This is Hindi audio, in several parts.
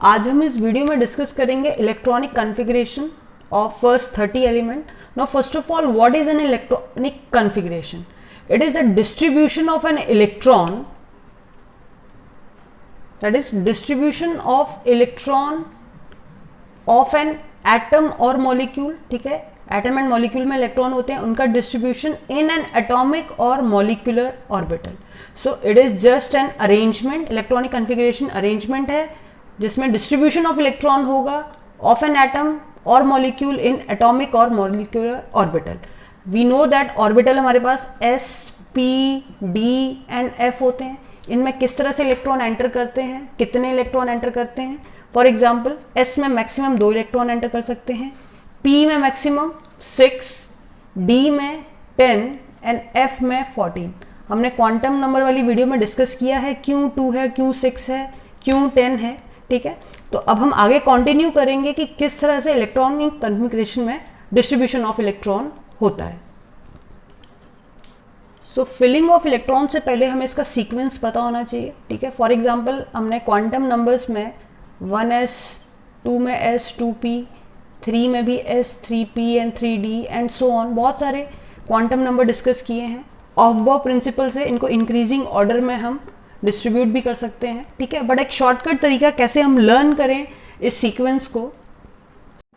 आज हम इस वीडियो में डिस्कस करेंगे electronic configuration of first 30 element. Now first of all, what is an electronic configuration? It is the distribution of an electron, that is distribution of electron of an atom or molecule. ठीक है, एटम एंड मॉलिक्यूल में इलेक्ट्रॉन होते हैं, उनका डिस्ट्रीब्यूशन इन एन एटॉमिक और molecular orbital. So it is just an arrangement. Electronic configuration arrangement है जिसमें डिस्ट्रीब्यूशन ऑफ इलेक्ट्रॉन होगा ऑफ एन एटम और मॉलिक्यूल इन एटॉमिक और molecular orbital. We know that orbital हमारे पास S, P, D and F होते हैं. इनमें किस तरह से इलेक्ट्रॉन एंटर करते हैं, कितने इलेक्ट्रॉन एंटर करते हैं. फॉर एग्जाम्पल S में मैक्सिमम 2 इलेक्ट्रॉन एंटर कर सकते हैं, P में मैक्सिमम 6, D में 10 एंड F में 14. हमने क्वांटम नंबर वाली वीडियो में डिस्कस किया है क्यों 2 है, क्यों 6 है, क्यों 10 है. ठीक है, तो अब हम आगे कंटिन्यू करेंगे कि किस तरह से इलेक्ट्रॉनिक कॉन्फ़िगरेशन में डिस्ट्रीब्यूशन ऑफ इलेक्ट्रॉन होता है. सो फिलिंग ऑफ इलेक्ट्रॉन से पहले हमें इसका सीक्वेंस पता होना चाहिए. ठीक है, फॉर एग्जांपल हमने क्वांटम नंबर्स में 1s, 2 में s, 2p, 3 में भी s, 3p and 3d and so on, बहुत सारे क्वांटम नंबर डिस्कस किए हैं. ऑफ-बॉ प्रिंसिपल से इनको इंक्रीजिंग ऑर्डर में हम डिस्ट्रीब्यूट भी कर सकते हैं. ठीक है, बट एक शॉर्टकट तरीका कैसे हम लर्न करें इस सीक्वेंस को,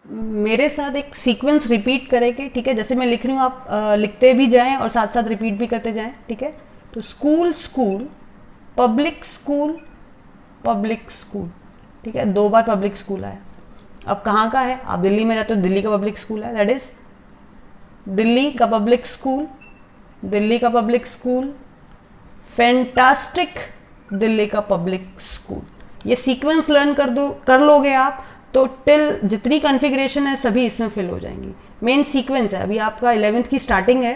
मेरे साथ एक सीक्वेंस रिपीट करेंगे. ठीक है, जैसे मैं लिख रही हूँ आप लिखते भी जाएं और साथ साथ रिपीट भी करते जाएं. ठीक है, तो school school, public school, public school. ठीक है, 2 बार पब्लिक स्कूल आया. अब कहाँ का है, आप दिल्ली में रहते हो, दिल्ली का पब्लिक स्कूल है, दैट इज दिल्ली का पब्लिक स्कूल, दिल्ली का पब्लिक स्कूल, फैंटास्टिक दिल्ली का पब्लिक स्कूल. ये सीक्वेंस लर्न कर लोगे आप तो टिल जितनी कॉन्फ़िगरेशन है सभी इसमें फिल हो जाएंगी. मेन सीक्वेंस है. अभी आपका 11th की स्टार्टिंग है,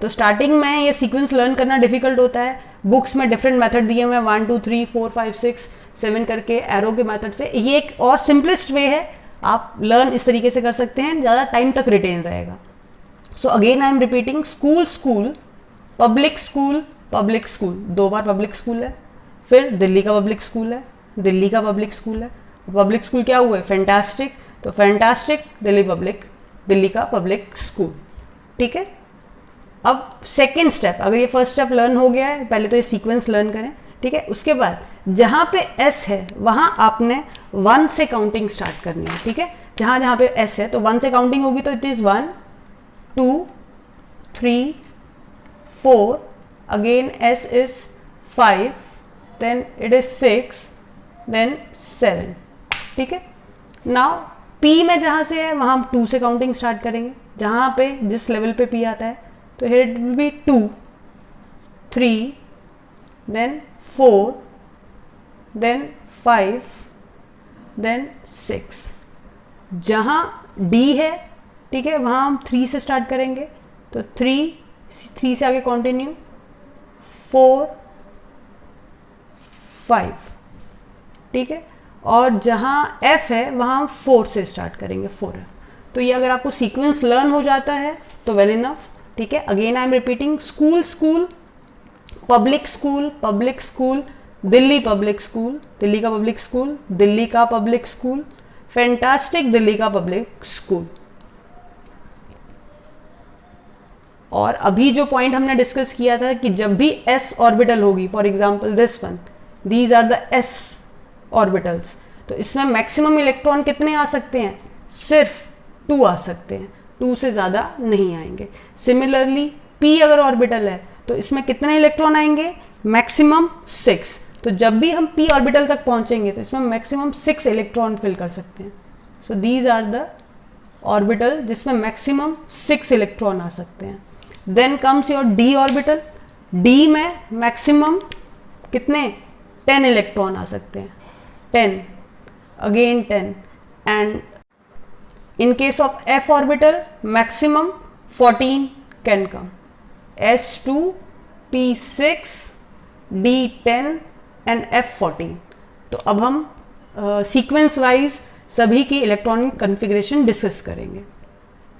तो स्टार्टिंग में ये सीक्वेंस लर्न करना डिफिकल्ट होता है. बुक्स में डिफरेंट मेथड दिए हुए हैं, 1 2 3 4 5 6 7 करके एरो के मेथड से. ये एक और सिंपलेस्ट वे है, आप लर्न इस तरीके से कर सकते हैं, ज़्यादा टाइम तक रिटेन रहेगा. So again I am repeating, school school, public school, public school, 2 bar public school है. फिर दिल्ली का पब्लिक स्कूल है, दिल्ली का पब्लिक स्कूल है. पब्लिक स्कूल क्या हुआ है, फैंटास्टिक, तो फैंटास्टिक दिल्ली पब्लिक, दिल्ली का पब्लिक स्कूल. ठीक है, अब सेकेंड स्टेप, अगर ये फर्स्ट स्टेप लर्न हो गया है, पहले तो ये सीक्वेंस लर्न करें. ठीक है, उसके बाद जहाँ पे S है वहाँ आपने 1 से काउंटिंग स्टार्ट करनी है. ठीक है, जहाँ जहाँ पे S है तो 1 से काउंटिंग होगी, तो it is 1 2 3 4, again S is 5, then it is 6, then 7. ठीक है, नाउ P में जहाँ से है वहाँ हम 2 से काउंटिंग स्टार्ट करेंगे, जहाँ पे जिस लेवल पे P आता है, तो here it will be 2 3, then 4, then 5, then 6. जहाँ D है, ठीक है, वहाँ हम 3 से स्टार्ट करेंगे, तो 3 से आगे कंटिन्यू, 4 5. ठीक है, और जहाँ F है वहाँ हम 4 से स्टार्ट करेंगे, 4F. तो ये अगर आपको सीक्वेंस लर्न हो जाता है तो वेल इनफ. ठीक है, again I am repeating, school school, public school, public school, Delhi public school, Delhi का पब्लिक स्कूल, दिल्ली का पब्लिक स्कूल, फैंटास्टिक दिल्ली का पब्लिक स्कूल. और अभी जो पॉइंट हमने डिस्कस किया था कि जब भी S ऑर्बिटल होगी, for example this one, these are the S orbitals, तो इसमें मैक्सिमम इलेक्ट्रॉन कितने आ सकते हैं, सिर्फ 2 आ सकते हैं, 2 से ज़्यादा नहीं आएंगे. सिमिलरली P अगर ऑर्बिटल है तो इसमें कितने इलेक्ट्रॉन आएंगे, मैक्सिमम 6. तो जब भी हम P ऑर्बिटल तक पहुंचेंगे तो इसमें मैक्सिमम 6 इलेक्ट्रॉन फिल कर सकते हैं. So these are the orbital जिसमें मैक्सिमम 6 इलेक्ट्रॉन आ सकते हैं. Then comes your D orbital. D में मैक्सिमम कितने, 10 इलेक्ट्रॉन आ सकते हैं, 10, again 10, and in case of F orbital maximum 14 can come, S2, P6, D10 and F14. तो अब हम सीक्वेंस वाइज सभी की इलेक्ट्रॉनिक कॉन्फ़िगरेशन डिस्कस करेंगे.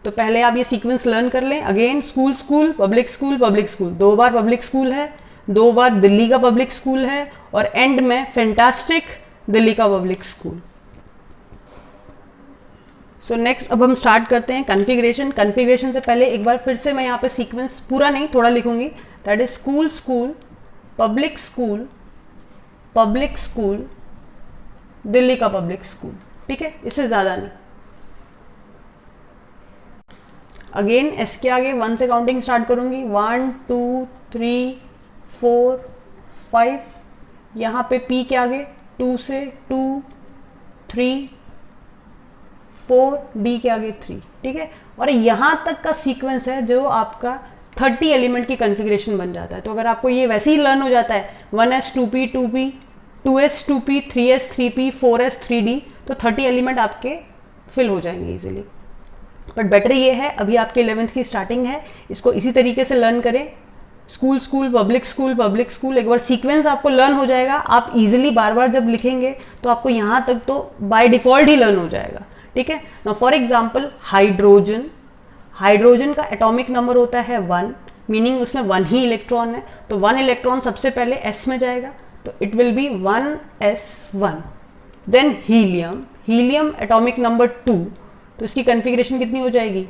तो पहले आप ये सीक्वेंस लर्न कर लें. Again school school, public school, public school, 2 बार पब्लिक स्कूल है, 2 बार दिल्ली का पब्लिक स्कूल है, और एंड में फैंटास्टिक दिल्ली का पब्लिक स्कूल. सो नेक्स्ट अब हम स्टार्ट करते हैं कॉन्फ़िगरेशन। कॉन्फ़िगरेशन से पहले एक बार फिर से मैं यहाँ पे सीक्वेंस पूरा नहीं थोड़ा लिखूंगी, that is school school, public school, public school, Delhi का पब्लिक स्कूल, ठीक है, इससे ज़्यादा नहीं। अगेन एस के आगे 1 से काउंटिंग स्टार्ट करूंगी, 1 2 3 4 5, यहाँ पे पी के आगे 2 से 2 3 4, डी के आगे 3, ठीक है। और यहाँ तक का सीक्वेंस है जो आपका 30 एलिमेंट की कॉन्फ़िगरेशन बन जाता है। तो अगर आपको ये वैसे ही लर्न हो जाता है 1s 2p 2p 2s 2p 3s 3p 4s 3d, तो 30 एलिमेंट आपके फिल हो जाएंगे इजीली। बट बेटर ये है, अभी आपके 11th की स्टार्टिंग है, इसको इसी तरीके से लर्न करें, school school public school public school. एक बार सीक्वेंस आपको लर्न हो जाएगा, आप इजीली बार बार जब लिखेंगे तो आपको यहाँ तक तो बाय डिफॉल्ट ही लर्न हो जाएगा, ठीक है। Now for example hydrogen, hydrogen का एटॉमिक नंबर होता है 1, मीनिंग उसमें 1 ही इलेक्ट्रॉन है, तो 1 इलेक्ट्रॉन सबसे पहले s में जाएगा, तो it will be 1s1। Then helium, helium atomic number 2, तो इसकी कॉन्फ़िगरेशन कितनी हो जाएगी,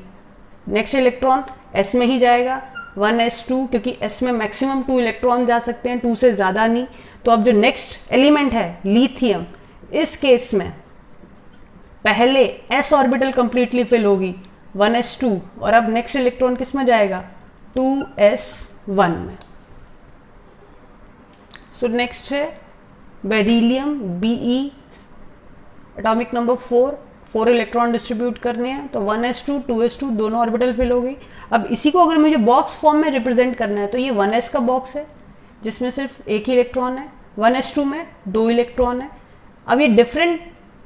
नेक्स्ट इलेक्ट्रॉन s में ही जाएगा 1s2, क्योंकि s में मैक्सिमम 2 इलेक्ट्रॉन जा सकते हैं, 2 से ज़्यादा नहीं। तो अब जो नेक्स्ट एलिमेंट है लिथियम, इस केस में पहले s ऑर्बिटल कंप्लीटली फिल होगी 1s2, और अब नेक्स्ट इलेक्ट्रॉन किस में जाएगा 2s1 में। सो नेक्स्ट है beryllium, Be atomic number 4 electron distribute करने हैं, तो 1s2 2s2 दोनों ऑर्बिटल फिल हो गई। अब इसी को अगर मुझे बॉक्स फॉर्म में रिप्रेजेंट करना है, तो ये 1s का बॉक्स है जिसमें सिर्फ एक ही इलेक्ट्रॉन है, 1s2 में 2 इलेक्ट्रॉन है। अब ये डिफरेंट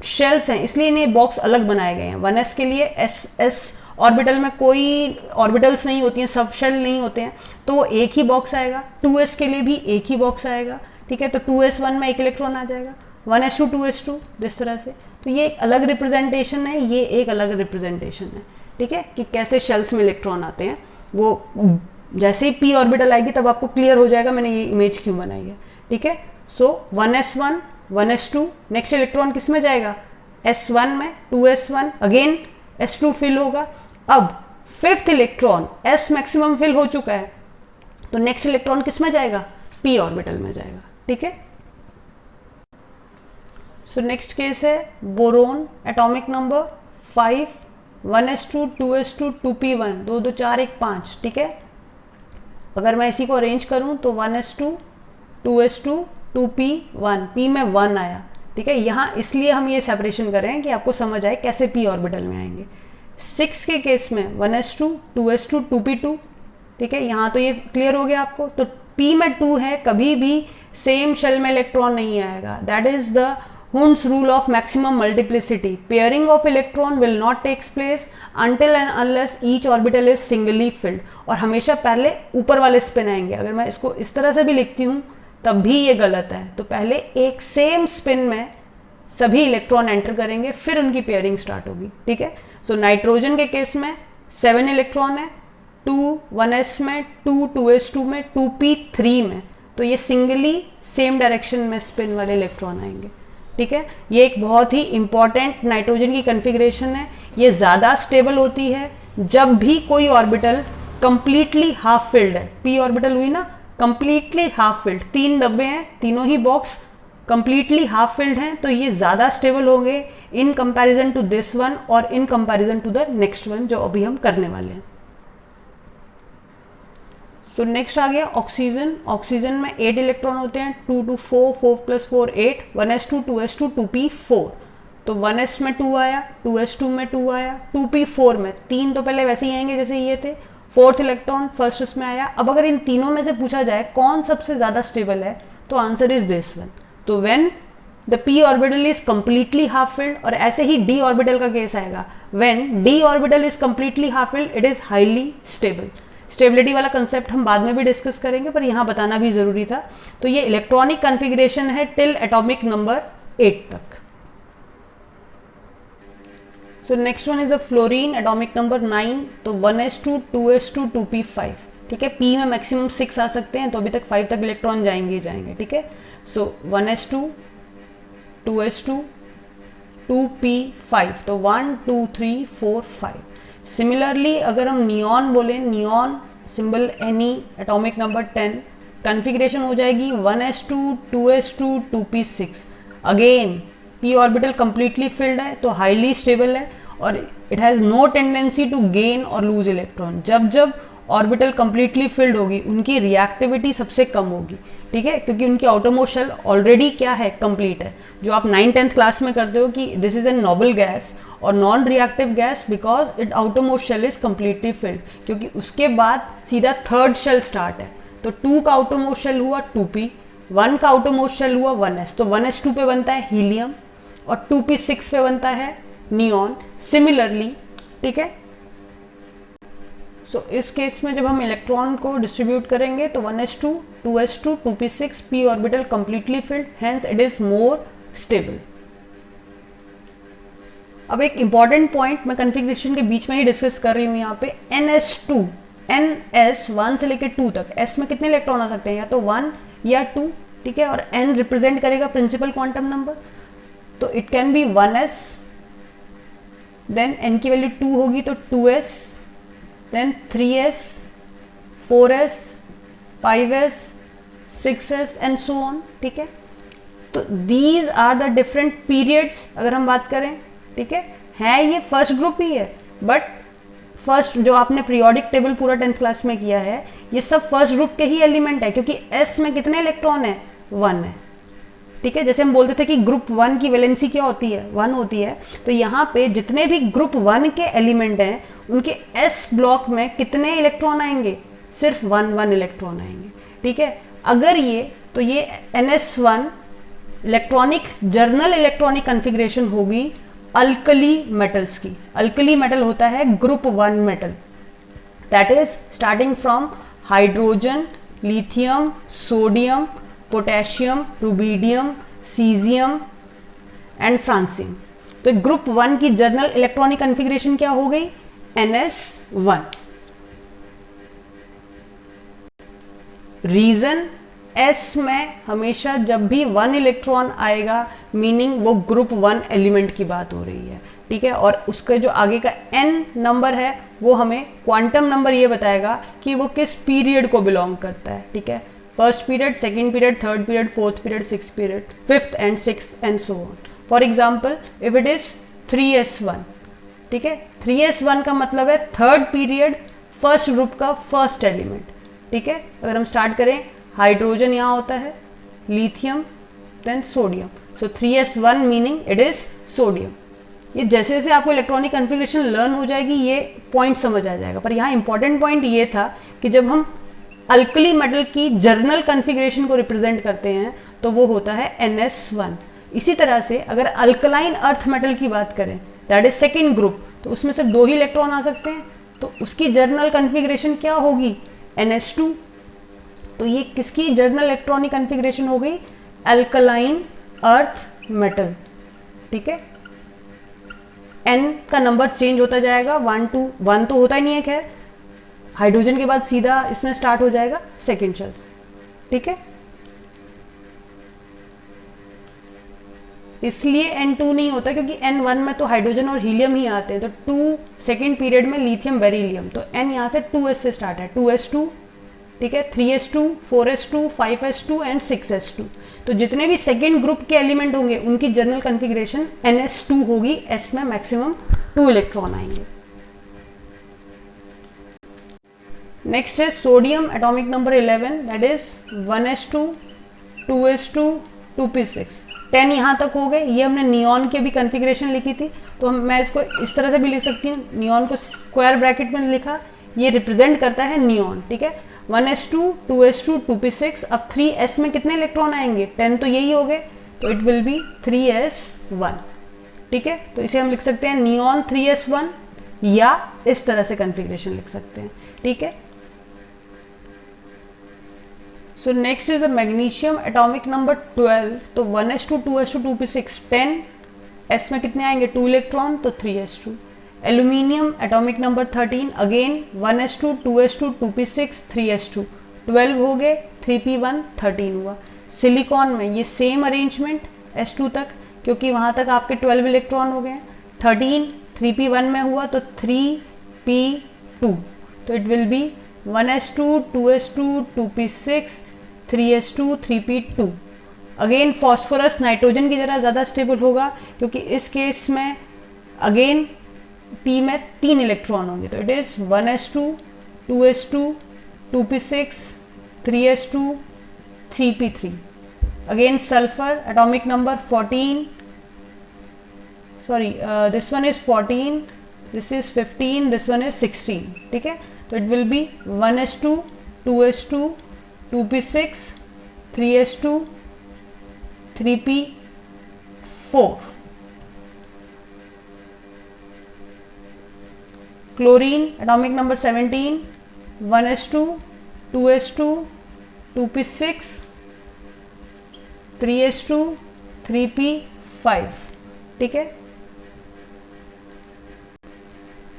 शेल्स हैं, इसलिए इन्हें बॉक्स अलग बनाए गए हैं। 1s के लिए s ऑर्बिटल में कोई ऑर्बिटल्स नहीं होती हैं, सब शेल नहीं होते हैं, तो वो एक ही बॉक्स आएगा। 2s के लिए भी एक ही बॉक्स आएगा, ठीक है, तो 2s1 में एक इलेक्ट्रॉन आ जाएगा, 1s2 2s2 जिस तरह से। तो ये एक अलग रिप्रेजेंटेशन है, ये एक अलग रिप्रेजेंटेशन है, ठीक है, कि कैसे शेल्स में इलेक्ट्रॉन आते हैं। वो जैसे ही p ऑर्बिटल आएगी तब आपको क्लियर हो जाएगा मैंने ये इमेज क्यों बनाई है, ठीक है। सो 1s1 1s2, नेक्स्ट इलेक्ट्रॉन किस में जाएगा s1 में, 2s1, अगेन s2 फिल होगा। अब 5th electron s maximum fill हो चुका है, तो नेक्स्ट इलेक्ट्रॉन किस में जाएगा p ऑर्बिटल में जाएगा, ठीक है। सो नेक्स्ट केस है boron, atomic number 5, 1s2 2s2 2p1, 2 2 4 1 5, ठीक है। अगर मैं इसी को अरेंज करूं तो 1s2 2s2 2p1, p में 1 आया, ठीक है। यहाँ इसलिए हम ये सेपरेशन कर रहे हैं कि आपको समझ आए कैसे p ऑर्बिटल में आएंगे। 6 के केस में 1s2 2s2 2p2, ठीक है, यहाँ तो ये क्लियर हो गया आपको। तो p में 2 है, कभी भी सेम शेल में इलेक्ट्रॉन नहीं आएगा, that is the Hund's rule of maximum multiplicity. Pairing of electron will not take place until and unless each orbital is singly filled. और हमेशा पहले ऊपर वाले स्पिन आएंगे। अगर मैं इसको इस तरह से भी लिखती हूँ तब भी ये गलत है, तो पहले एक सेम स्पिन में सभी इलेक्ट्रॉन एंटर करेंगे, फिर उनकी पेयरिंग स्टार्ट होगी, ठीक है। सो नाइट्रोजन के केस में 7 इलेक्ट्रॉन है, 2 1s में, 2 2s2 में, 2p3 में, तो ये सिंगली सेम डायरेक्शन में स्पिन वाले इलेक्ट्रॉन आएंगे, ठीक है। ये एक बहुत ही इंपॉर्टेंट नाइट्रोजन की कॉन्फ़िगरेशन है। ये ज़्यादा स्टेबल होती है जब भी कोई ऑर्बिटल कंप्लीटली हाफ फिल्ड है। p ऑर्बिटल हुई ना कंप्लीटली हाफ फिल्ड, 3 डब्बे हैं, तीनों ही बॉक्स कंप्लीटली हाफ फिल्ड हैं, तो ये ज़्यादा स्टेबल होंगे in comparison to this one और in comparison to the next one जो अभी हम करने वाले हैं। सो नेक्स्ट आ गया ऑक्सीजन। ऑक्सीजन में 8 इलेक्ट्रॉन होते हैं, 2 2 4 4 + 4 8, 1s2 2s2 2p4, तो 1s में 2 आया, 2s2 में 2 आया, 2p4 में 3 तो पहले वैसे ही आएंगे जैसे ये थे, 4th इलेक्ट्रॉन फर्स्ट उसमें आया। अब अगर इन तीनों में से पूछा जाए कौन सबसे ज़्यादा स्टेबल है, तो आंसर इज दिस वन। तो when the p orbital is completely half filled, और ऐसे ही d ऑर्बिटल का केस आएगा, when d orbital is completely half filled it is highly stable. Stability वाला कंसेप्ट हम बाद में भी डिस्कस करेंगे, पर यहाँ बताना भी जरूरी था। तो ये इलेक्ट्रॉनिक कॉन्फ़िगरेशन है टिल एटॉमिक नंबर 8 तक। So next one is the fluorine, atomic number 9, तो 1s2 2s2 2p5, ठीक है। p में मैक्सिमम 6 आ सकते हैं, तो अभी तक 5 तक इलेक्ट्रॉन जाएंगे, ठीक है। सो 1s2 2s2 2p5, तो 1 2 3 4 5। सिमिलरली अगर हम नियॉन बोलें, neon symbol Ne, atomic number 10, configuration हो जाएगी 1s2 2s2 2p6। Again p orbital completely filled है तो हाईली स्टेबल है और it has no tendency to gain और लूज इलेक्ट्रॉन। जब जब ऑर्बिटल कंप्लीटली फिल्ड होगी उनकी रिएक्टिविटी सबसे कम होगी, ठीक है, क्योंकि उनकी आउटरमोस्ट शेल ऑलरेडी क्या है, कंप्लीट है। जो आप 9th-10th क्लास में करते हो कि this is a noble gas और non reactive gas because it outermost shell is completely filled, क्योंकि उसके बाद सीधा थर्ड शेल स्टार्ट है। तो 2 का आउटरमोस्ट शेल हुआ 2p, 1 का आउटरमोस्ट शेल हुआ 1s, तो 1s2 पे बनता है हीलियम और 2p6 पे बनता है नियॉन। सिमिलरली, ठीक है, सो इस केस में जब हम इलेक्ट्रॉन को डिस्ट्रीब्यूट करेंगे तो 1s2 2s2 2p6, p orbital completely field, hence it is more stable. अब एक इंपॉर्टेंट पॉइंट मैं कन्फिग्रेशन के बीच में ही डिस्कस कर रही हूँ यहाँ पे, ns2, ns 1 से लेकर 2 तक, s में कितने इलेक्ट्रॉन आ सकते हैं, या तो 1 या 2, ठीक है, और n रिप्रेजेंट करेगा प्रिंसिपल क्वांटम नंबर, तो it can be 1s, then n की वैल्यू 2 होगी तो 2s, then 3s, 4s, 5s, 6s and so on, ठीक है। तो these are the different periods अगर हम बात करें, ठीक है ये फर्स्ट ग्रुप ही है, बट फर्स्ट जो आपने पीरियोडिक टेबल पूरा 10th क्लास में किया है ये सब फर्स्ट ग्रुप के ही एलिमेंट है, क्योंकि s में कितने इलेक्ट्रॉन है, 1 है, ठीक है। जैसे हम बोलते थे कि ग्रुप 1 की वैलेंसी क्या होती है, 1 होती है, तो यहाँ पे जितने भी ग्रुप 1 के एलिमेंट हैं उनके s ब्लॉक में कितने इलेक्ट्रॉन आएंगे, सिर्फ 1 इलेक्ट्रॉन आएंगे, ठीक है। अगर ये तो ये ns1 electronic journal electronic configuration होगी अल्कली मेटल्स की। अल्कली मेटल होता है group 1 metal, that is starting from hydrogen, lithium, sodium, potassium, rubidium, caesium and francium. तो ग्रुप 1 की जर्नल इलेक्ट्रॉनिक कन्फिग्रेशन क्या हो गई, ns1। रीजन, s में हमेशा जब भी 1 इलेक्ट्रॉन आएगा मीनिंग वो ग्रुप 1 एलिमेंट की बात हो रही है, ठीक है, और उसका जो आगे का n नंबर है वो हमें क्वांटम नंबर ये बताएगा कि वो किस पीरियड को बिलोंग करता है, ठीक है। First period, second period, third period, fourth period, sixth period, fifth and sixth and so on. For example if it is 3s1, ठीक है, 3s1 का मतलब है थर्ड पीरियड फर्स्ट ग्रुप का फर्स्ट एलिमेंट, ठीक है। अगर हम स्टार्ट करें, हाइड्रोजन यहाँ होता है, lithium, then sodium, so 3s1 meaning it is sodium. ये जैसे जैसे आपको इलेक्ट्रॉनिक कन्फिग्रेशन लर्न हो जाएगी ये पॉइंट समझ आ जाएगा, पर यहाँ इंपॉर्टेंट पॉइंट ये था कि जब हम अल्कली मेटल की जर्नल कन्फिग्रेशन को रिप्रेजेंट करते हैं तो वो होता है ns1। इसी तरह से अगर अल्कलाइन अर्थ मेटल की बात करें, दैट इज सेकेंड ग्रुप, तो उसमें सिर्फ 2 ही इलेक्ट्रॉन आ सकते हैं, तो उसकी जर्नल कन्फिग्रेशन क्या होगी, ns2। तो ये किसकी जर्नल इलेक्ट्रॉनिक कन्फिग्रेशन हो गई, अल्कलाइन अर्थ मेटल, ठीक है। n का नंबर चेंज होता जाएगा, 1 2 1 तो होता ही नहीं है, खैर हाइड्रोजन के बाद सीधा इसमें स्टार्ट हो जाएगा सेकेंड शेल से, ठीक है। इसलिए n2 नहीं होता क्योंकि n1 में तो हाइड्रोजन और हीलियम ही आते हैं, तो 2 सेकेंड पीरियड में लिथियम बेरिलियम, तो n यहाँ से 2s से स्टार्ट है, 2s2, ठीक है, 3s2 4s2 5s2 and 6s2। तो जितने भी सेकेंड ग्रुप के एलिमेंट होंगे उनकी जर्नल कन्फिग्रेशन ns2 होगी, s में मैक्सिमम 2 इलेक्ट्रॉन आएंगे। नेक्स्ट है sodium atomic number 11, that is 1s2 2s2 2p6, 10 यहाँ तक हो गए। ये हमने नियॉन की भी कन्फिग्रेशन लिखी थी, तो मैं इसको इस तरह से भी लिख सकती हूँ, नियॉन को स्क्वायर ब्रैकेट में लिखा, ये रिप्रेजेंट करता है नियॉन, ठीक है। 1s2 2s2 2p6, अब 3s में कितने इलेक्ट्रॉन आएंगे, 10 तो यही हो गए, तो इट विल बी 3s1, ठीक है। तो इसे हम लिख सकते हैं नियॉन 3s1, या इस तरह से कन्फिग्रेशन लिख सकते हैं, ठीक है। So next is the magnesium atomic number 12, तो 1s2 2s2 2p6 10, s में कितने आएंगे 2 इलेक्ट्रॉन, तो 3s2। Aluminium atomic number 13, again 1s2 2s2 2p6 3s2, 12 हो गए, 3p1 13 हुआ। सिलिकॉन में ये सेम अरेंजमेंट s2 तक, क्योंकि वहाँ तक आपके 12 इलेक्ट्रॉन हो गए हैं। 13 3p1 में हुआ तो 3p2, तो it will be 1s2 2s2 2p6 3s2 3p2। Again phosphorus nitrogen की तरह ज़्यादा स्टेबल होगा, क्योंकि इस केस में अगेन p में 3 इलेक्ट्रॉन होंगे, तो it is 1s2 2s2 2p6 3s2 3p3। Again sulphur atomic number 14, sorry this one is 14, this is 15, this one is 16, ठीक है। तो it will be 1s2 2s2 2p6 3s2 3p4। Chlorine atomic number 17, 1s2 2s2 2p6 3s2 3p5, ठीक है।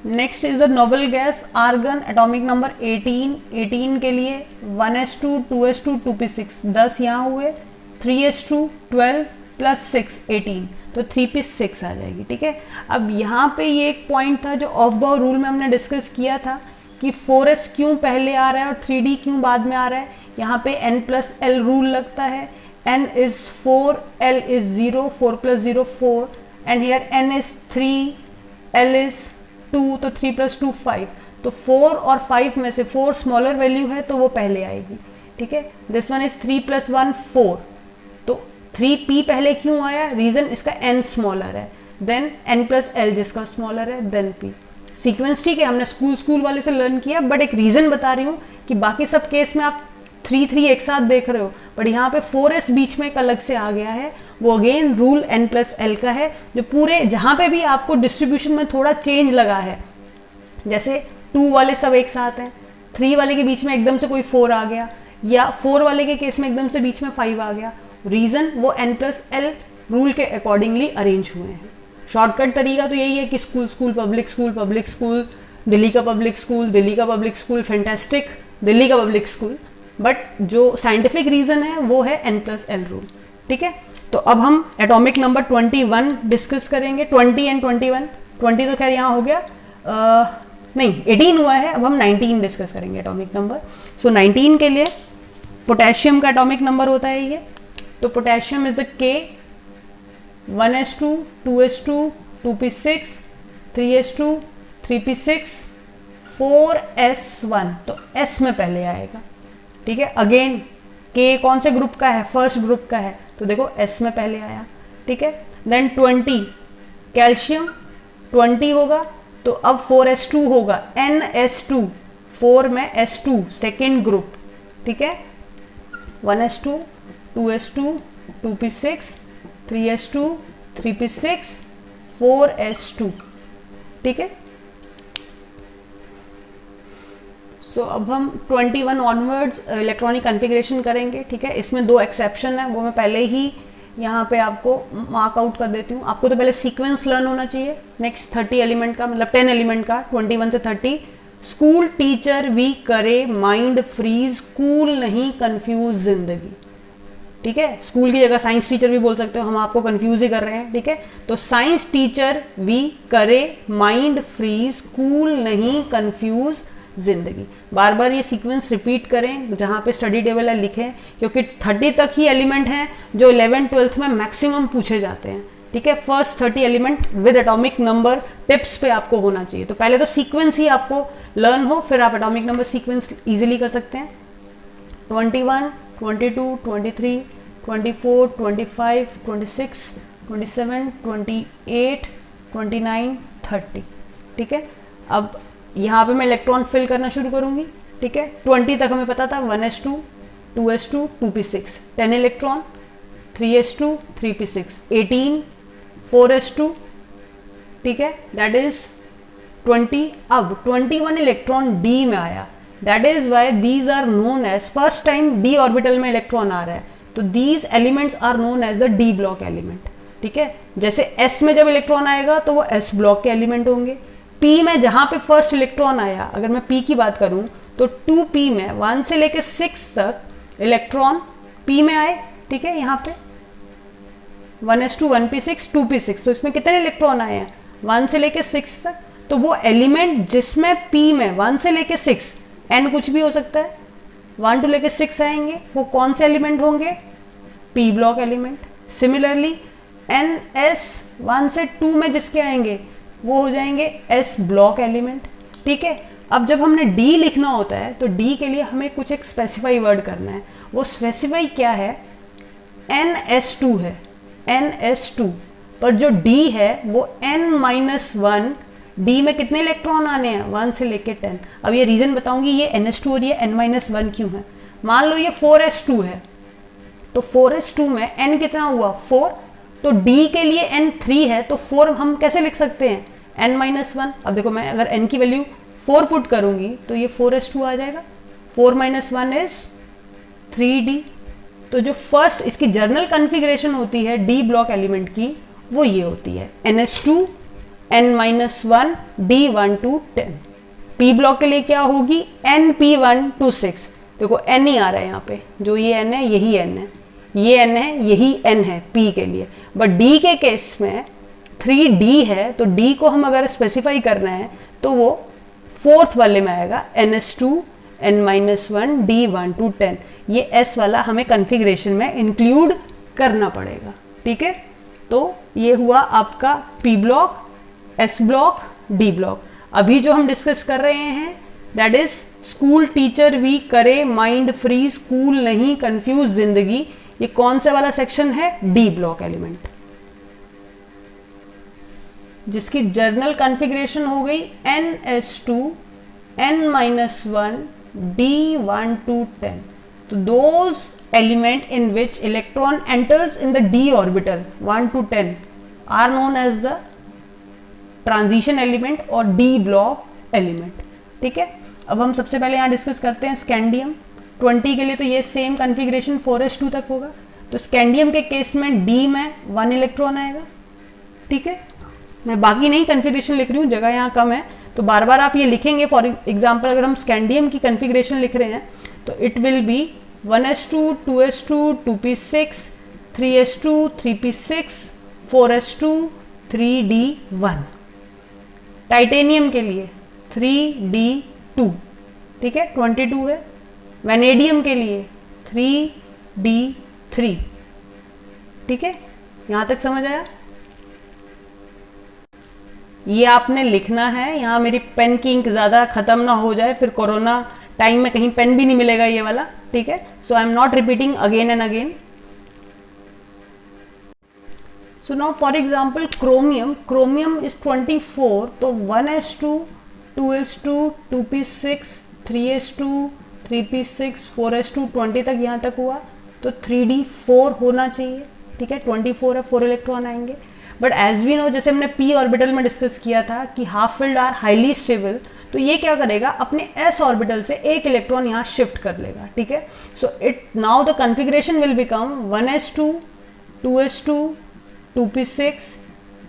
Next is the noble gas argon atomic number 18, 18 के लिए 1s2 2s2 2p6 10 यहाँ हुए, 3s2 12 प्लस 6 18, तो 3p6 आ जाएगी, ठीक है। अब यहाँ पे ये एक पॉइंट था जो ऑफ बाउ रूल में हमने डिस्कस किया था कि 4s क्यों पहले आ रहा है और 3d क्यों बाद में आ रहा है। यहाँ पे n+l रूल लगता है, n is 4, l is 0, 4 plus 0 4, and here n is 3, l is 2, तो 3 plus 2 5, तो 4 और 5 में से 4 स्मॉलर वैल्यू है तो वो पहले आएगी, ठीक है। दिस वन इज 3 + 1 4, तो 3p पहले क्यों आया, रीजन इसका n स्मॉलर है, देन n+l जिसका स्मॉलर है, देन p। सीक्वेंस ठीक है, हमने स्कूल वाले से लर्न किया, बट एक रीजन बता रही हूँ कि बाकी सब केस में आप 3 एक साथ देख रहे हो, बट यहाँ पे 4s बीच में एक अलग से आ गया है, वो अगेन रूल n+l का है, जो पूरे जहाँ पे भी आपको डिस्ट्रीब्यूशन में थोड़ा चेंज लगा है, जैसे 2 वाले सब एक साथ हैं, 3 वाले के बीच में एकदम से कोई 4 आ गया, या 4 वाले के केस में एकदम से बीच में 5 आ गया, रीज़न वो n+l रूल के अकॉर्डिंगली अरेंज हुए हैं। शॉर्टकट तरीका तो यही है कि स्कूल पब्लिक स्कूल, दिल्ली का पब्लिक स्कूल फैंटास्टिक, दिल्ली का पब्लिक स्कूल, बट जो साइंटिफिक रीजन है वो है n+l रूल, ठीक है। तो अब हम एटॉमिक नंबर 21 डिस्कस करेंगे, 20 एंड 21, 20 तो खैर यहाँ हो गया, नहीं 18 हुआ है, अब हम 19 डिस्कस करेंगे एटॉमिक नंबर। सो 19 के लिए पोटेशियम का एटॉमिक नंबर होता है ये, तो potassium is the K, 1s2 2s2 2p6 3s2 3p6 4s1, तो s में पहले आएगा, ठीक है। अगेन K कौन से ग्रुप का है, फर्स्ट ग्रुप का है, तो देखो S में पहले आया, ठीक है। देन 20 कैल्शियम 20 होगा, तो अब 4s2 होगा, NS2 4 में S2 सेकेंड ग्रुप, ठीक है। 1s2 2s2 2p6 3s2 3p6 4s2, ठीक है। सो अब हम 21 ऑनवर्ड्स इलेक्ट्रॉनिक कॉन्फ़िगरेशन करेंगे, ठीक है। इसमें 2 एक्सेप्शन है, वो मैं पहले ही यहाँ पे आपको मार्क आउट कर देती हूँ। आपको तो पहले सीक्वेंस लर्न होना चाहिए, नेक्स्ट 30 एलिमेंट का, मतलब 10 एलिमेंट का, 21 से 30। स्कूल टीचर वी करे माइंड फ्रीज, कूल नहीं कंफ्यूज जिंदगी, ठीक है। स्कूल की जगह साइंस टीचर भी बोल सकते हो, हम आपको कंफ्यूज ही कर रहे हैं, ठीक है। तो साइंस टीचर वी करे माइंड फ्रीज, कूल नहीं कंफ्यूज जिंदगी। बार बार ये सीक्वेंस रिपीट करें, जहाँ पे स्टडी टेबल है लिखें, क्योंकि 30 तक ही एलिमेंट हैं जो 11th 12th में मैक्सिमम पूछे जाते हैं, ठीक है। First 30 element with atomic number tips पे आपको होना चाहिए, तो पहले तो सीक्वेंस ही आपको लर्न हो, फिर आप एटॉमिक नंबर सीक्वेंस इजीली कर सकते हैं। 21 22 23 24 25 26 27 28 29 30, ठीक है। अब यहाँ पे मैं इलेक्ट्रॉन फिल करना शुरू करूंगी, ठीक है। 20 तक हमें पता था 1s2 2s2 2p6 10 electron, 3s2 3p6 18 4s2, ठीक है, दैट इज 20। अब 21 इलेक्ट्रॉन d में आया, that is why these are known as, first time d orbital में इलेक्ट्रॉन आ रहा है, तो these elements are known as the d block element, ठीक है। जैसे s में जब इलेक्ट्रॉन आएगा तो वो s ब्लॉक के एलिमेंट होंगे। p में जहां पे फर्स्ट इलेक्ट्रॉन आया, अगर मैं p की बात करूं तो 2p में 1 से लेकर 6 तक इलेक्ट्रॉन p में आए, ठीक है। यहाँ पे 1s2 1p6 2p6, तो इसमें कितने इलेक्ट्रॉन आए हैं 1 से लेके 6 तक। तो वो एलिमेंट जिसमें p में 1 से लेके 6, n कुछ भी हो सकता है, 1 to लेके 6 आएंगे, वो कौन से एलिमेंट होंगे, p block element. Similarly ns 1 से 2 में जिसके आएंगे वो हो जाएंगे s ब्लॉक एलिमेंट। ठीक है, अब जब हमने d लिखना होता है तो d के लिए हमें कुछ एक स्पेसिफाई वर्ड करना है। वो स्पेसिफाई क्या है, ns2 है, ns2, पर जो d है वो n-1, d में कितने इलेक्ट्रॉन आने हैं 1 से लेके 10। अब ये रीजन बताऊंगी ये ns2 और ये n-1 क्यों है। मान लो ये 4s2 है, तो 4s2 में n कितना हुआ 4, तो d के लिए n 3 है, तो 4 हम कैसे लिख सकते हैं n-1। अब देखो मैं अगर n की वैल्यू 4 पुट करूंगी तो ये 4s2 आ जाएगा, 4 - 1 इज 3d। तो जो फर्स्ट इसकी जर्नल कॉन्फ़िगरेशन होती है d ब्लॉक एलिमेंट की वो ये होती है ns2 n-1 d1 to 10। p block के लिए क्या होगी np1 to 6। देखो n ही आ रहा है यहाँ पे, जो ये n है यही n है, ये n है यही n है p के लिए। बट d के केस में 3d है, तो d को हम अगर स्पेसिफाई करना है तो वो फोर्थ वाले में आएगा ns2 n-1 d1 to 10। ये s वाला हमें कॉन्फ़िगरेशन में इंक्लूड करना पड़ेगा। ठीक है, तो ये हुआ आपका p block, s block, d block. अभी जो हम डिस्कस कर रहे हैं that is school teacher we करे माइंड फ्री, स्कूल नहीं कंफ्यूज जिंदगी। ये कौन सा वाला सेक्शन है, d ब्लॉक एलिमेंट, जिसकी जर्नल कॉन्फ़िगरेशन हो गई ns2 n-1 d1 to 10। तो those element in which electron enters in the d orbital 1 to 10 are known as the transition element और d ब्लॉक एलिमेंट। ठीक है, अब हम सबसे पहले यहाँ डिस्कस करते हैं स्कैंडियम 20 के लिए। तो ये सेम कॉन्फ़िगरेशन 4s2 तक होगा। तो स्कैंडियम के केस में d में 1 इलेक्ट्रॉन आएगा। ठीक है, मैं बाकी नहीं कॉन्फ़िगरेशन लिख रही हूँ, जगह यहाँ कम है तो बार बार आप ये लिखेंगे। फॉर एग्जांपल अगर हम स्कैंडियम की कॉन्फ़िगरेशन लिख रहे हैं तो it will be 1s2 2s2 2p6 3s2 3p6 4s2 3d1। Titanium के लिए 3d2। ठीक है, 22 है। वैनेडियम के लिए 3d3। ठीक है, यहाँ तक समझ आया। ये आपने लिखना है, यहाँ मेरी पेन की इंक ज़्यादा ख़त्म ना हो जाए, फिर कोरोना टाइम में कहीं पेन भी नहीं मिलेगा ये वाला। ठीक है, so I am not repeating again and again. So now for example chromium, chromium is 24, तो 1s2 2s2 2p6 3s2 3p6 4s2 20 तक यहाँ तक हुआ, तो 3d4 होना चाहिए। ठीक है, 24 है, 4 इलेक्ट्रॉन आएंगे। बट एज वी नो, जैसे हमने p ऑर्बिटल में डिस्कस किया था कि half filled are highly stable, तो ये क्या करेगा अपने s ऑर्बिटल से एक इलेक्ट्रॉन यहाँ शिफ्ट कर लेगा। ठीक है, so it now the configuration will become 1s2 2s2 2p6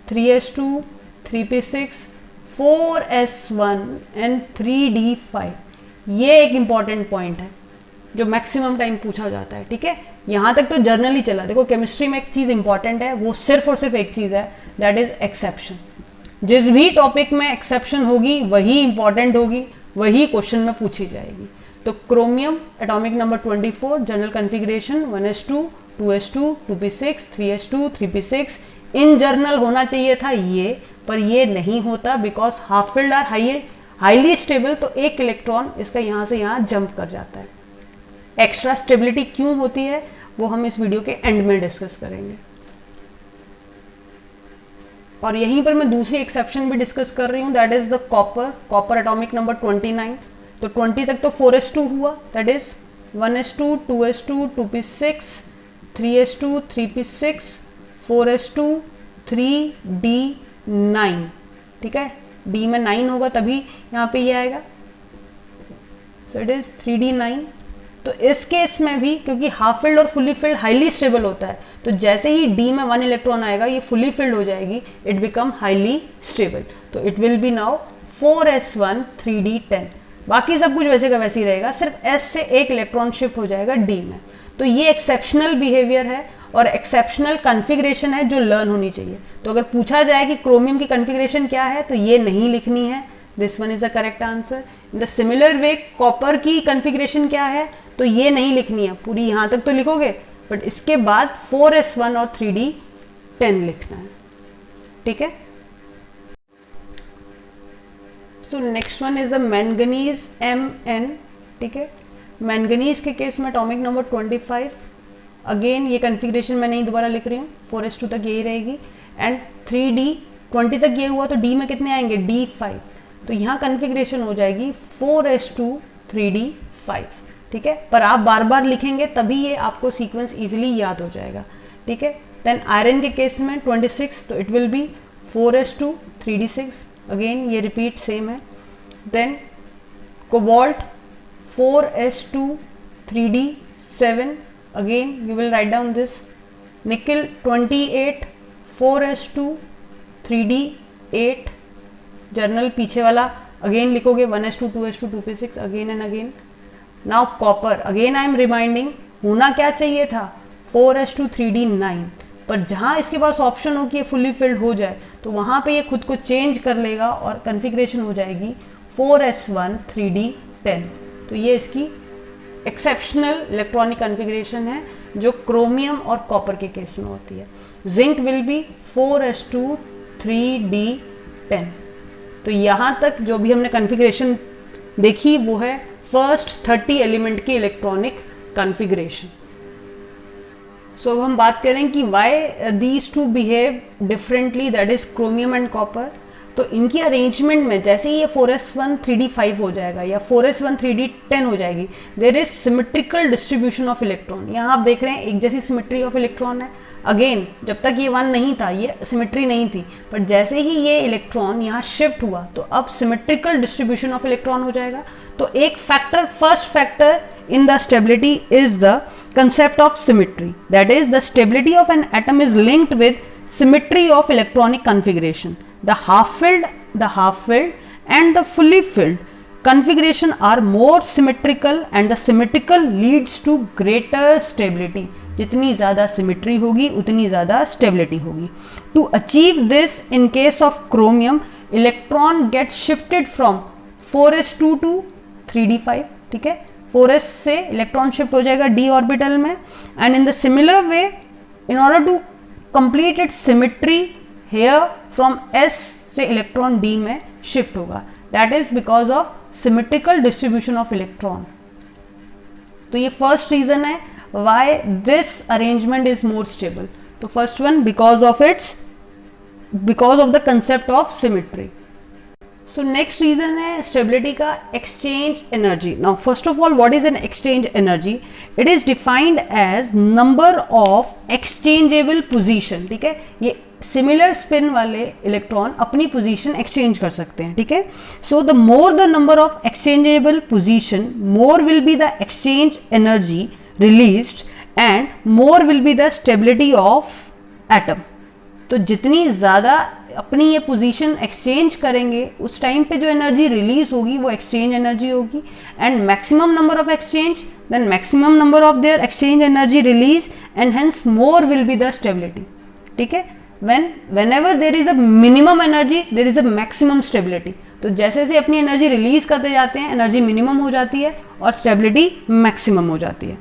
3s2 3p6 4s1 and 3d5। ये एक इंपॉर्टेंट पॉइंट है जो मैक्सिमम टाइम पूछा जाता है। ठीक है, यहाँ तक तो जर्नली चला। देखो केमिस्ट्री में एक चीज़ इंपॉर्टेंट है, वो सिर्फ और सिर्फ एक चीज़ है, दैट इज एक्सेप्शन। जिस भी टॉपिक में एक्सेप्शन होगी वही इंपॉर्टेंट होगी, वही क्वेश्चन में पूछी जाएगी। तो chromium atomic number 24, general configuration 1s2 2s2 2p6 3s2 3p6। In general होना चाहिए था ये, पर ये नहीं होता because half filled are highly stable, तो एक इलेक्ट्रॉन इसका यहाँ से यहाँ जंप कर जाता है। एक्स्ट्रा स्टेबिलिटी क्यों होती है वो हम इस वीडियो के एंड में डिस्कस करेंगे। और यहीं पर मैं दूसरी एक्सेप्शन भी डिस्कस कर रही हूँ, that is the copper. Copper atomic number 29, तो 20 तक तो 4s2 हुआ, that is 1s2 2s2 2p6 3s2 3p6 4s2 3d9। ठीक है, d में 9 होगा तभी यहाँ पे ये आएगा, सो इट इज 3d9। तो इस केस में भी क्योंकि हाफ फिल्ड और फुली फिल्ड हाईली स्टेबल होता है, तो जैसे ही d में 1 इलेक्ट्रॉन आएगा ये फुली फिल्ड हो जाएगी, इट बिकम हाईली स्टेबल। तो it will B now 4s1 3d10। बाकी सब कुछ वैसे का वैसे ही रहेगा, सिर्फ s से एक इलेक्ट्रॉन शिफ्ट हो जाएगा d में। तो ये एक्सेप्शनल बिहेवियर है और एक्सेप्शनल कॉन्फ़िगरेशन है जो लर्न होनी चाहिए। तो अगर पूछा जाए कि क्रोमियम की कॉन्फ़िगरेशन क्या है तो ये नहीं लिखनी है, this one is the correct answer. In the similar way copper की कॉन्फ़िगरेशन क्या है तो ये नहीं लिखनी है, पूरी यहाँ तक तो लिखोगे बट इसके बाद 4s1 और 3d10 लिखना है, ठीक है। तो next one is the manganese Mn, ठीक है। मैंगनीज के केस में एटॉमिक नंबर 25, अगेन ये कॉन्फ़िगरेशन मैं नहीं दोबारा लिख रही हूँ, 4s2 तक यही रहेगी एंड 3d 20 तक ये हुआ तो d में कितने आएंगे d5, तो यहाँ कॉन्फ़िगरेशन हो जाएगी 4s2 3d5, ठीक है। पर आप बार बार लिखेंगे तभी ये आपको सीक्वेंस इजीली याद हो जाएगा, ठीक है। देन आयरन के केस में 26 तो it will be 4s2 3d6, again ये रिपीट सेम है। Then cobalt 4s2 3d7, again you will write down this. Nickel 28 4s2 3d8, journal पीछे वाला अगेन लिखोगे 1s2 2s2 2p6 again and again. Now copper, again I am reminding, होना क्या चाहिए था 4s2 3d9, पर जहाँ इसके पास ऑप्शन हो कि ये फुली फिल्ड हो जाए तो वहाँ पे ये खुद को चेंज कर लेगा और कॉन्फ़िगरेशन हो जाएगी 4s1 3d10। तो ये इसकी एक्सेप्शनल इलेक्ट्रॉनिक कॉन्फ़िगरेशन है जो क्रोमियम और कॉपर के केस में होती है। Zinc will be 4s2 3d10। तो यहाँ तक जो भी हमने कॉन्फ़िगरेशन देखी वो है फर्स्ट 30 एलिमेंट की इलेक्ट्रॉनिक कॉन्फ़िगरेशन। सो अब हम बात करें कि why these two behave differently, that is chromium and copper. तो इनकी अरेंजमेंट में जैसे ही ये 4s1 3d5 हो जाएगा या 4s1 3d10 हो जाएगी, there is symmetrical distribution of electron. यहाँ आप देख रहे हैं एक जैसी सिमेट्री ऑफ इलेक्ट्रॉन है। अगेन जब तक ये 1 नहीं था ये सिमेट्री नहीं थी, बट जैसे ही ये इलेक्ट्रॉन यहाँ शिफ्ट हुआ तो अब सिमेट्रिकल डिस्ट्रीब्यूशन ऑफ इलेक्ट्रॉन हो जाएगा। तो एक factor, first factor in the stability is the concept of symmetry, that is the stability of an atom is linked with symmetry of electronic configuration. The half-filled and the fully filled configuration are more symmetrical and the symmetrical leads to greater stability. जितनी ज़्यादा symmetry होगी उतनी ज़्यादा stability होगी। To achieve this, in case of chromium, electron gets shifted from 4s2 to 3d5, ठीक है। 4s से इलेक्ट्रॉन शिफ्ट हो जाएगा d ऑर्बिटल में, and in the similar way in order to complete its symmetry here from s से इलेक्ट्रॉन d में शिफ्ट होगा, that is because of symmetrical distribution of electron. तो ये फर्स्ट रीजन है why this arrangement is more stable. तो first one because of the concept of symmetry. So next reason है स्टेबिलिटी का exchange energy. Now first of all what is an exchange energy? It is defined as number of exchangeable position, ठीक है। ये सिमिलर स्पिन वाले इलेक्ट्रॉन अपनी पोजीशन एक्सचेंज कर सकते हैं, ठीक है। So the more the number of exchangeable position, more will be the exchange energy released and more will be the stability of atom. तो जितनी ज़्यादा अपनी ये पोजीशन एक्सचेंज करेंगे उस टाइम पे जो एनर्जी रिलीज होगी वो एक्सचेंज एनर्जी होगी, and maximum number of exchange then maximum number of their exchange energy release and hence more will be the stability, ठीक है। whenever there is a minimum energy there is a maximum stability। तो जैसे जैसे अपनी एनर्जी रिलीज करते जाते हैं एनर्जी मिनिमम हो जाती है और स्टेबिलिटी मैक्सिमम हो जाती है।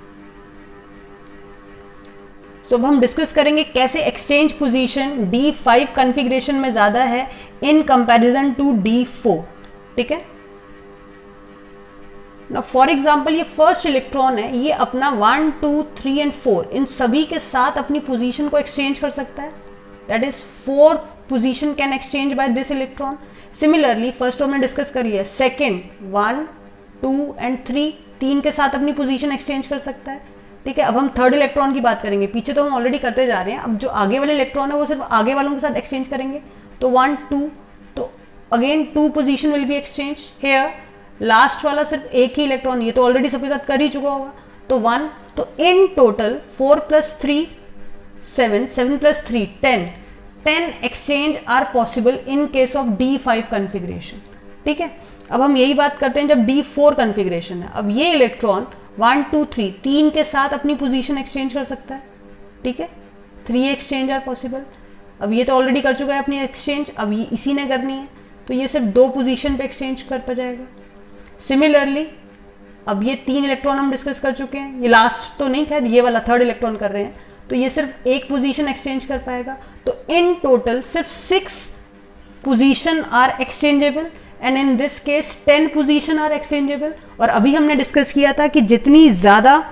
सो अब हम डिस्कस करेंगे कैसे एक्सचेंज पोजीशन D5 कॉन्फ़िगरेशन में ज़्यादा है इन कंपैरिजन टू D4, ठीक है। नाउ फॉर एग्जांपल ये फर्स्ट इलेक्ट्रॉन है, ये अपना 1 2 3 एंड 4 इन सभी के साथ अपनी पोजीशन को एक्सचेंज कर सकता है, that is 4th position can exchange by this electron. Similarly first हमने डिस्कस कर लिया, सेकेंड 1 2 एंड 3 तीन के साथ अपनी पोजीशन एक्सचेंज कर सकता है, ठीक है। अब हम थर्ड इलेक्ट्रॉन की बात करेंगे, पीछे तो हम ऑलरेडी करते जा रहे हैं, अब जो आगे वाले इलेक्ट्रॉन है वो सिर्फ आगे वालों के साथ एक्सचेंज करेंगे। तो 1 2 तो again 2 position will be exchange here. Last वाला सिर्फ एक ही इलेक्ट्रॉन, ये तो ऑलरेडी सबके साथ कर ही चुका होगा, तो 1। तो in total 4 + 3 7 7 + 3 10 exchange are possible in case of D5 configuration, ठीक है। अब हम यही बात करते हैं जब D4 कॉन्फ़िगरेशन है। अब ये इलेक्ट्रॉन 1 2 3 तीन के साथ अपनी पोजीशन एक्सचेंज कर सकता है, ठीक है, 3 एक्सचेंज आर पॉसिबल। अब ये तो ऑलरेडी कर चुका है अपनी एक्सचेंज, अब ये इसी ने करनी है, तो ये सिर्फ 2 पोजीशन पे एक्सचेंज कर पा जाएगा। सिमिलरली अब ये 3 इलेक्ट्रॉन हम डिस्कस कर चुके हैं, ये लास्ट तो नहीं, खैर ये वाला 3rd इलेक्ट्रॉन कर रहे हैं, तो ये सिर्फ 1 पोजीशन एक्सचेंज कर पाएगा। तो इन टोटल सिर्फ 6 position are exchangeable and in this case 10 position are exchangeable. और अभी हमने डिस्कस किया था कि जितनी ज़्यादा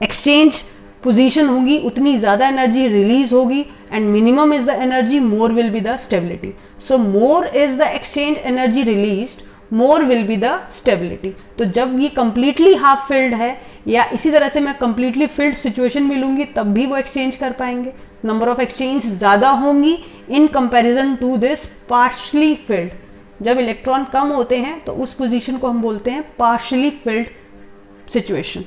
एक्सचेंज पोजीशन होगी उतनी ज़्यादा एनर्जी रिलीज होगी, and minimum is the energy, more will be the stability. So more is the exchange energy released, more will be the stability. तो जब ये कंप्लीटली हाफ फिल्ड है या इसी तरह से मैं कंप्लीटली फिल्ड सिचुएशन में लूंगी तब भी वो एक्सचेंज कर पाएंगे। नंबर ऑफ एक्सचेंज ज़्यादा होंगी in comparison to this partially filled. जब इलेक्ट्रॉन कम होते हैं तो उस पोजीशन को हम बोलते हैं पार्शली फिल्ड सिचुएशन,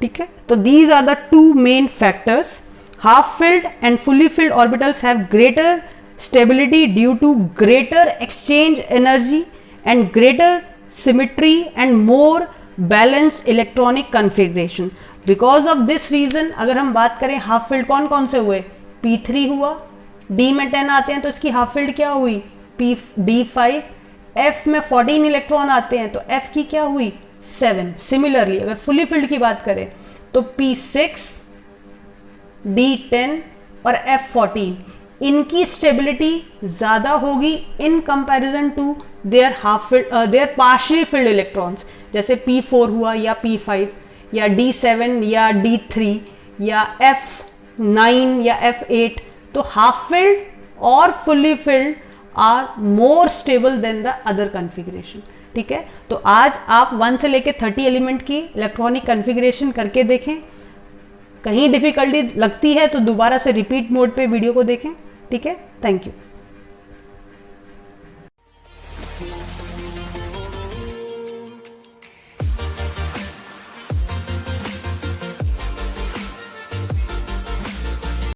ठीक है। तो these are the 2 main factors. Half filled and fully filled orbitals have greater stability due to greater exchange energy and greater symmetry and more balanced electronic configuration. Because of this reason अगर हम बात करें हाफ फील्ड कौन कौन से हुए, P3 हुआ, D में 10 आते हैं तो इसकी हाफ फील्ड क्या हुई, D5, F में 14 इलेक्ट्रॉन आते हैं तो F की क्या हुई, 7। सिमिलरली अगर फुली फील्ड की बात करें तो P6, D10 और F14, इनकी स्टेबिलिटी ज्यादा होगी in comparison to their half filled their partially filled electrons, जैसे P4 हुआ या P5 या D7 या D3 या F9 या F8। तो हाफ फिल्ड और fully filled are more stable than the other configuration, ठीक है। तो आज आप 1 से लेके 30 एलिमेंट की इलेक्ट्रॉनिक कॉन्फ़िगरेशन करके देखें। कहीं डिफिकल्टी लगती है तो दोबारा से रिपीट मोड पे वीडियो को देखें, ठीक है। Thank you.